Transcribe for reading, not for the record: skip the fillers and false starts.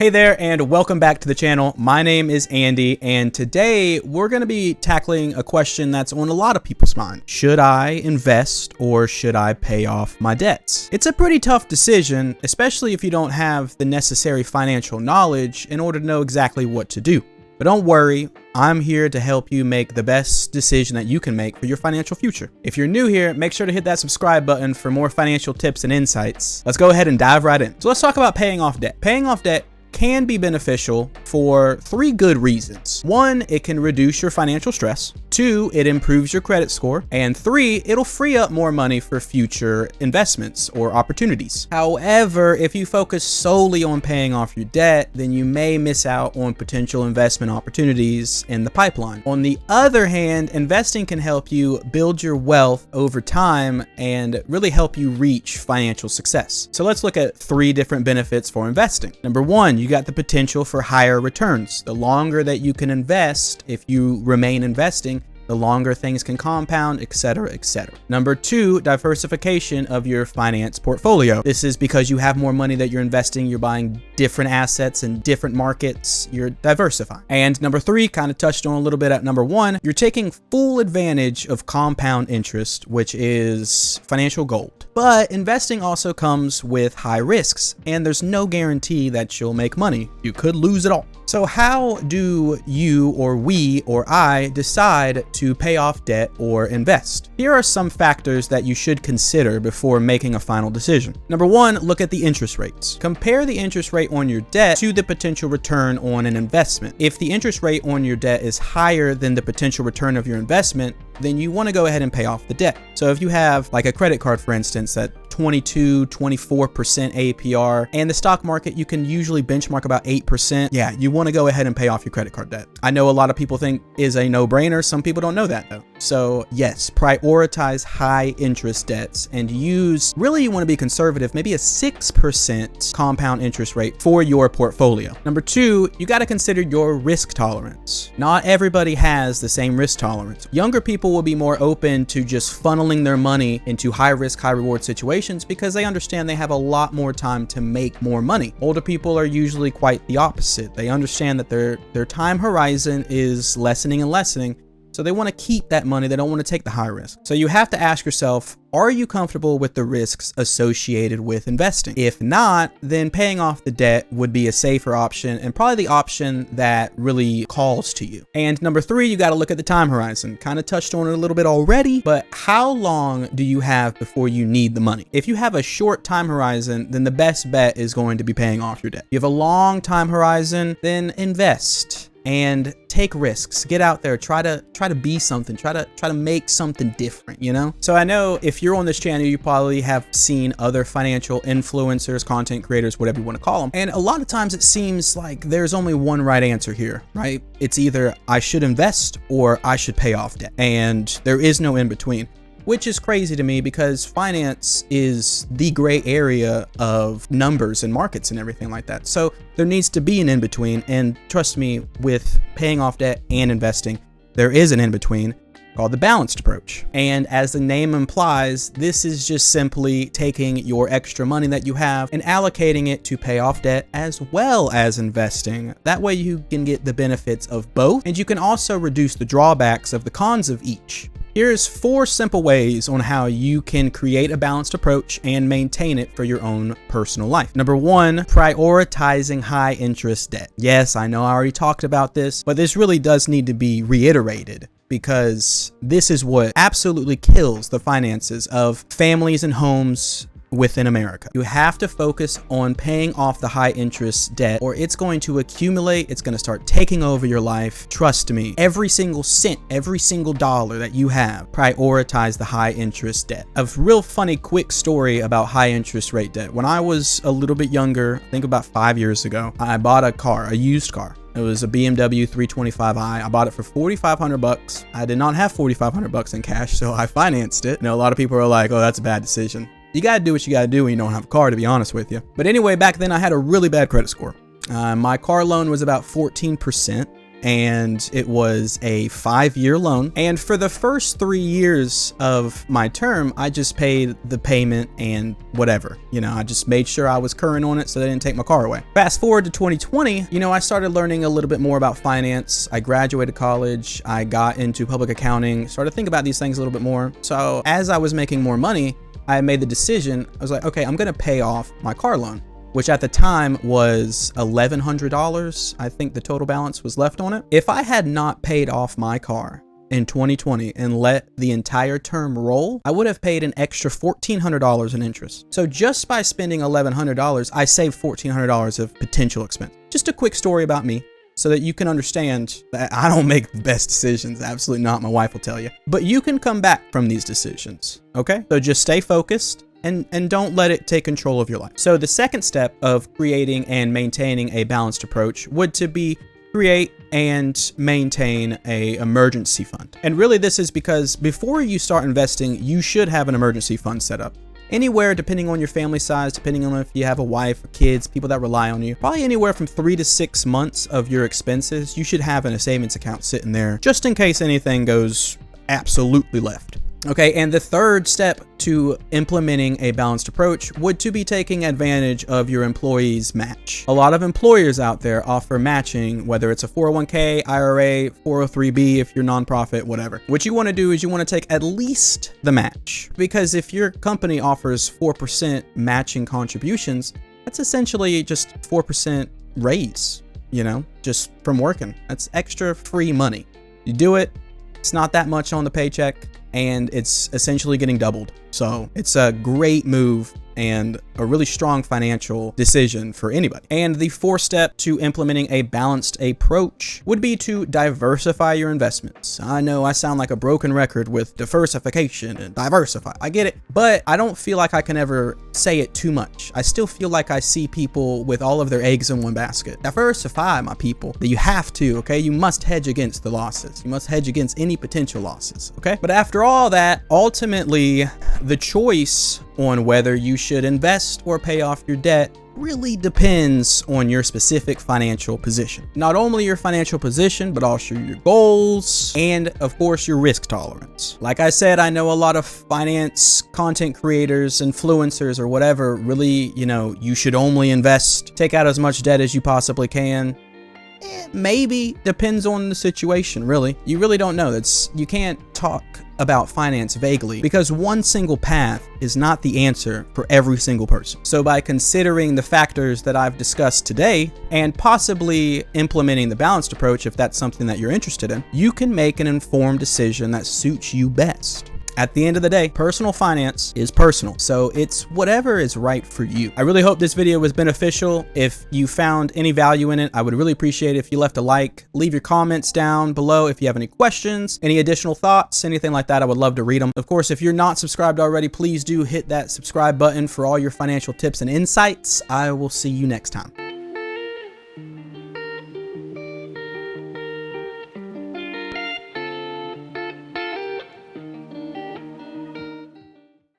Hey there, and welcome back to the channel. My name is Andy, and today we're going to be tackling a question that's on a lot of people's mind. Should I invest or should I pay off my debts? It's a pretty tough decision, especially if you don't have the necessary financial knowledge in order to know exactly what to do. But don't worry, I'm here to help you make the best decision that you can make for your financial future. If you're new here, make sure to hit that subscribe button for more financial tips and insights. Let's go ahead and dive right in. So let's talk about paying off debt. Paying off debt can be beneficial for three good reasons. One, it can reduce your financial stress. Two, it improves your credit score. And three, it'll free up more money for future investments or opportunities. However, if you focus solely on paying off your debt, then you may miss out on potential investment opportunities in the pipeline. On the other hand, investing can help you build your wealth over time and really help you reach financial success. So let's look at three different benefits for investing. Number one, you got the potential for higher returns. The longer that you can invest, if you remain investing, the longer things can compound, etc., etc. Number two, diversification of your finance portfolio. This is because you have more money that you're investing, you're buying different assets in different markets, you're diversifying. And number three, kind of touched on a little bit at number one, you're taking full advantage of compound interest, which is financial gold. But investing also comes with high risks, and there's no guarantee that you'll make money. You could lose it all. So how do you or we or I decide to pay off debt or invest? Here are some factors that you should consider before making a final decision. Number one, look at the interest rates. Compare the interest rate on your debt to the potential return on an investment. If the interest rate on your debt is higher than the potential return of your investment, then you want to go ahead and pay off the debt. So if you have like a credit card, for instance, at 22, 24% APR, and the stock market, you can usually benchmark about 8%. Yeah, you want to go ahead and pay off your credit card debt. I know a lot of people think is a no-brainer. Some people don't know that though. So yes, prioritize high interest debts and use, really you want to be conservative, maybe a 6% compound interest rate for your portfolio. Number two, you got to consider your risk tolerance. Not everybody has the same risk tolerance. Younger people will be more open to just funneling their money into high risk, high reward situations because they understand they have a lot more time to make more money. Older people are usually quite the opposite. They understand that their time horizon is lessening and lessening, so they want to keep that money. They don't want to take the high risk. So you have to ask yourself, are you comfortable with the risks associated with investing? If not, then paying off the debt would be a safer option and probably the option that really calls to you. And number three, you got to look at the time horizon. Kind of touched on it a little bit already, but how long do you have before you need the money? If you have a short time horizon, then the best bet is going to be paying off your debt. If you have a long time horizon, then invest and take risks. Get out there, try to be something, try to make something different, you know? So I know if you're on this channel, you probably have seen other financial influencers, content creators, whatever you want to call them. And a lot of times it seems like there's only one right answer here, right? It's either I should invest or I should pay off debt. And there is no in between, which is crazy to me because finance is the gray area of numbers and markets and everything like that. So there needs to be an in-between, and trust me, with paying off debt and investing, there is an in-between called the balanced approach. And as the name implies, this is just simply taking your extra money that you have and allocating it to pay off debt as well as investing. That way you can get the benefits of both, and you can also reduce the drawbacks of the cons of each. Here's 4 simple ways on how you can create a balanced approach and maintain it for your own personal life. Number one, prioritizing high interest debt. Yes, I know I already talked about this, but this really does need to be reiterated because this is what absolutely kills the finances of families and homes within America. You have to focus on paying off the high interest debt or it's going to accumulate. It's going to start taking over your life. Trust me, every single cent, every single dollar that you have, prioritize the high interest debt. A real funny quick story about high interest rate debt. When I was a little bit younger, I think about 5 years ago, I bought a car, a used car. It was a BMW 325i. I bought it for $4,500. I did not have $4,500 in cash, so I financed it. You know, a lot of people are like, oh, that's a bad decision. You got to do what you got to do when you don't have a car, to be honest with you. But anyway, back then I had a really bad credit score. My car loan was about 14%. and it was a 5-year loan. And for the first 3 years of my term, I just paid the payment and whatever. I just made sure I was current on it so they didn't take my car away. Fast forward to 2020, I started learning a little bit more about finance. I graduated college. I got into public accounting, started to think about these things a little bit more. So as I was making more money, I made the decision. I was like, okay, I'm going to pay off my car loan, which at the time was $1,100. I think the total balance was left on it. If I had not paid off my car in 2020 and let the entire term roll, I would have paid an extra $1,400 in interest. So just by spending $1,100, I saved $1,400 of potential expense. Just a quick story about me, so that you can understand that I don't make the best decisions. Absolutely not. My wife will tell you. But you can come back from these decisions, okay? So just stay focused and don't let it take control of your life. So the second step of creating and maintaining a balanced approach would to be create and maintain a emergency fund. And really this is because before you start investing, you should have an emergency fund set up. Anywhere, depending on your family size, depending on if you have a wife or kids, people that rely on you, probably anywhere from 3 to 6 months of your expenses, you should have in a savings account sitting there just in case anything goes absolutely left. Okay, and the third step to implementing a balanced approach would to be taking advantage of your employees' match. A lot of employers out there offer matching, whether it's a 401k, IRA, 403b if you're nonprofit, whatever. What you want to do is you want to take at least the match, because if your company offers 4% matching contributions, that's essentially just 4% raise, just from working. That's extra free money. You do it, it's not that much on the paycheck, and it's essentially getting doubled. So it's a great move and a really strong financial decision for anybody. And the fourth step to implementing a balanced approach would be to diversify your investments. I know I sound like a broken record with diversification and diversify. I get it, but I don't feel like I can ever say it too much. I still feel like I see people with all of their eggs in one basket. Diversify, my people. That you have to, okay? You must hedge against the losses. You must hedge against any potential losses, okay? But after all that, ultimately, the choice on whether you should invest or pay off your debt really depends on your specific financial position. Not only your financial position, but also your goals and of course your risk tolerance. Like I said, I know a lot of finance content creators, influencers or whatever, really, you should only invest, take out as much debt as you possibly can. Maybe, depends on the situation, really. You really don't know. You can't talk about finance vaguely because one single path is not the answer for every single person. So by considering the factors that I've discussed today and possibly implementing the balanced approach, if that's something that you're interested in, you can make an informed decision that suits you best. At the end of the day, personal finance is personal, so it's whatever is right for you. I really hope this video was beneficial. If you found any value in it, I would really appreciate it if you left a like. Leave your comments down below if you have any questions, any additional thoughts, anything like that. I would love to read them. Of course, if you're not subscribed already, please do hit that subscribe button for all your financial tips and insights. I will see you next time.